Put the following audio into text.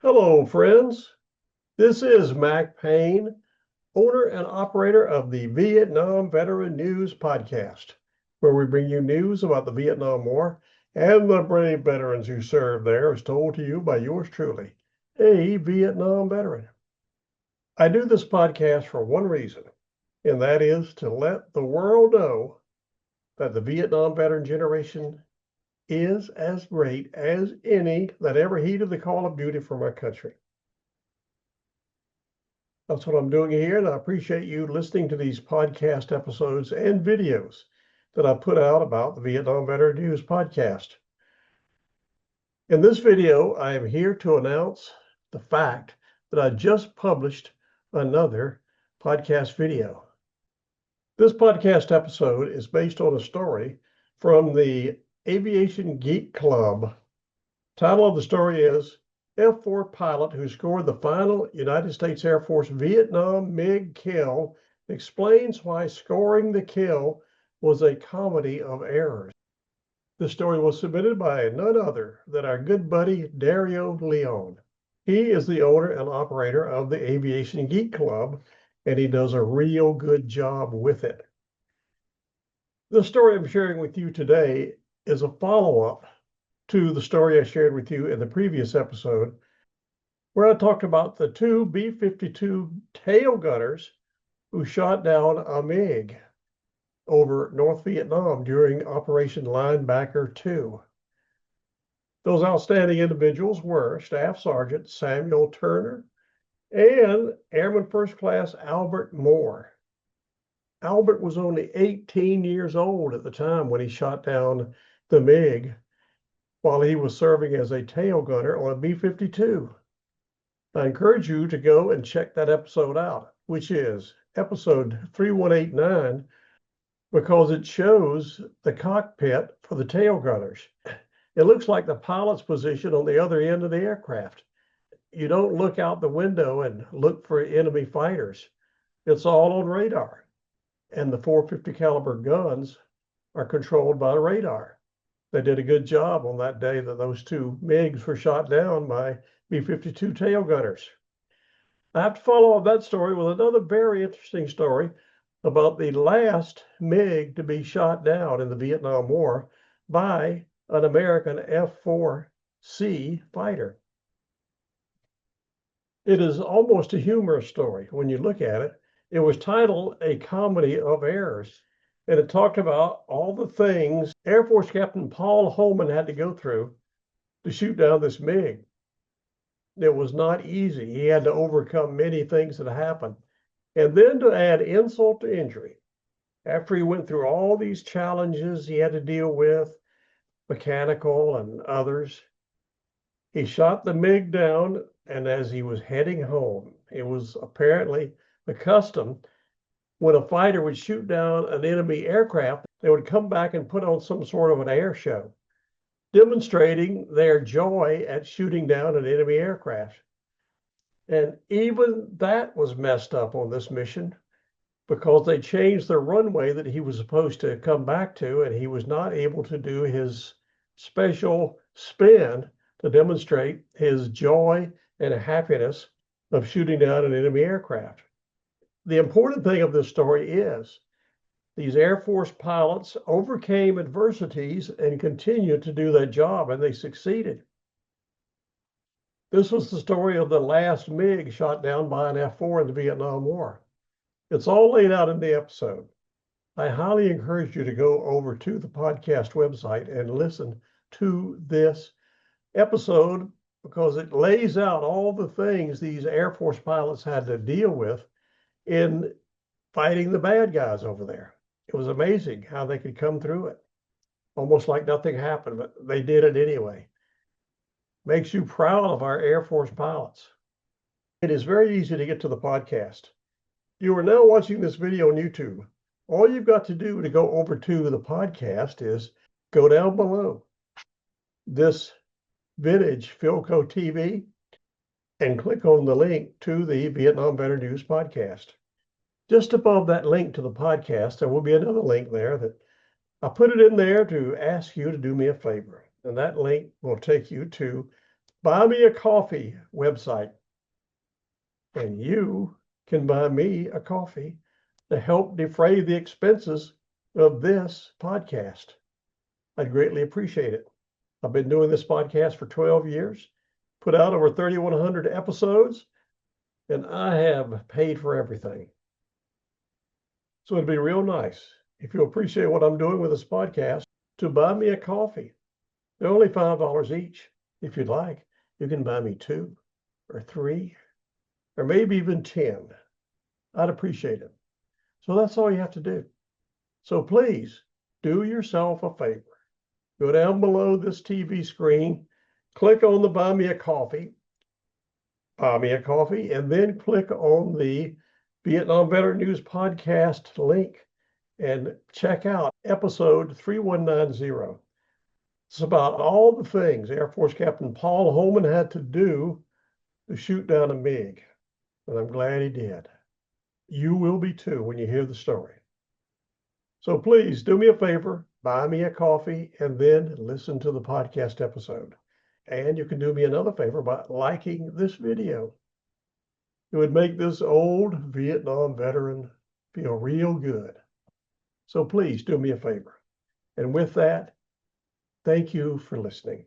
Hello, friends. This is Mac Payne, owner and operator of the Vietnam Veteran News Podcast, where we bring you news about the Vietnam War and the brave veterans who served there, as told to you by yours truly, a Vietnam veteran. I do this podcast for one reason, and that is to let the world know that the Vietnam veteran generation is as great as any that ever heeded the call of duty for my country. That's what I'm doing here, and I appreciate you listening to these podcast episodes and videos that I put out about the Vietnam Veteran News Podcast. In this video, I am here to announce the fact that I just published another podcast video. This podcast episode is based on a story from the Aviation Geek Club. Title of the story is F-4 pilot who scored the final United States Air Force Vietnam MiG kill explains why scoring the kill was a comedy of errors. The story was submitted by none other than our good buddy Dario Leon. He is the owner and operator of the Aviation Geek Club, and he does a real good job with it. The story I'm sharing with you today is a follow-up to the story I shared with you in the previous episode, where I talked about the two B-52 tail gunners who shot down a MiG over North Vietnam during Operation Linebacker 2. Those outstanding individuals were Staff Sergeant Samuel Turner and Airman First Class Albert Moore. Albert was only 18 years old at the time when he shot down the MiG while he was serving as a tail gunner on a B-52. I encourage you to go and check that episode out, which is episode 3189, because it shows the cockpit for the tail gunners. It looks like the pilot's position on the other end of the aircraft. You don't look out the window and look for enemy fighters. It's all on radar. And the .450 caliber guns are controlled by the radar. They did a good job on that day that those two MiGs were shot down by B-52 tail gunners. I have to follow up that story with another very interesting story about the last MiG to be shot down in the Vietnam War by an American F-4C fighter. It is almost a humorous story when you look at it. It was titled A Comedy of Errors. And it talked about all the things Air Force Captain Paul Howman had to go through to shoot down this MiG. It was not easy. He had to overcome many things that happened. And then to add insult to injury, after he went through all these challenges he had to deal with, mechanical and others, he shot the MiG down, and as he was heading home, it was apparently the custom when a fighter would shoot down an enemy aircraft, they would come back and put on some sort of an air show, demonstrating their joy at shooting down an enemy aircraft. And even that was messed up on this mission because they changed the runway that he was supposed to come back to, and he was not able to do his special spin to demonstrate his joy and happiness of shooting down an enemy aircraft. The important thing of this story is these Air Force pilots overcame adversities and continued to do that job, and they succeeded. This was the story of the last MiG shot down by an F-4 in the Vietnam War. It's all laid out in the episode. I highly encourage you to go over to the podcast website and listen to this episode because it lays out all the things these Air Force pilots had to deal with in fighting the bad guys over there. It was amazing how they could come through it. Almost like nothing happened, but they did it anyway. Makes you proud of our Air Force pilots. It is very easy to get to the podcast. You are now watching this video on YouTube. All you've got to do to go over to the podcast is go down below this vintage Philco TV and click on the link to the Vietnam Veteran News Podcast. Just above that link to the podcast, there will be another link there that I put it in there to ask you to do me a favor. And that link will take you to Buy Me a Coffee website, and you can buy me a coffee to help defray the expenses of this podcast. I'd greatly appreciate it. I've been doing this podcast for 12 years, put out over 3,100 episodes, and I have paid for everything. So it'd be real nice if you appreciate what I'm doing with this podcast to buy me a coffee. They're only $5 each. If you'd like, you can buy me 2 or 3 or maybe even 10. I'd appreciate it. So that's all you have to do. So please do yourself a favor. Go down below this TV screen, click on the buy me a coffee, and then click on the Vietnam Veteran News Podcast link and check out episode 3190. It's about all the things Air Force Captain Paul Howman had to do to shoot down a MiG. And I'm glad he did. You will be too when you hear the story. So please do me a favor, buy me a coffee, and then listen to the podcast episode. And you can do me another favor by liking this video. It would make this old Vietnam veteran feel real good. So please do me a favor. And with that, thank you for listening.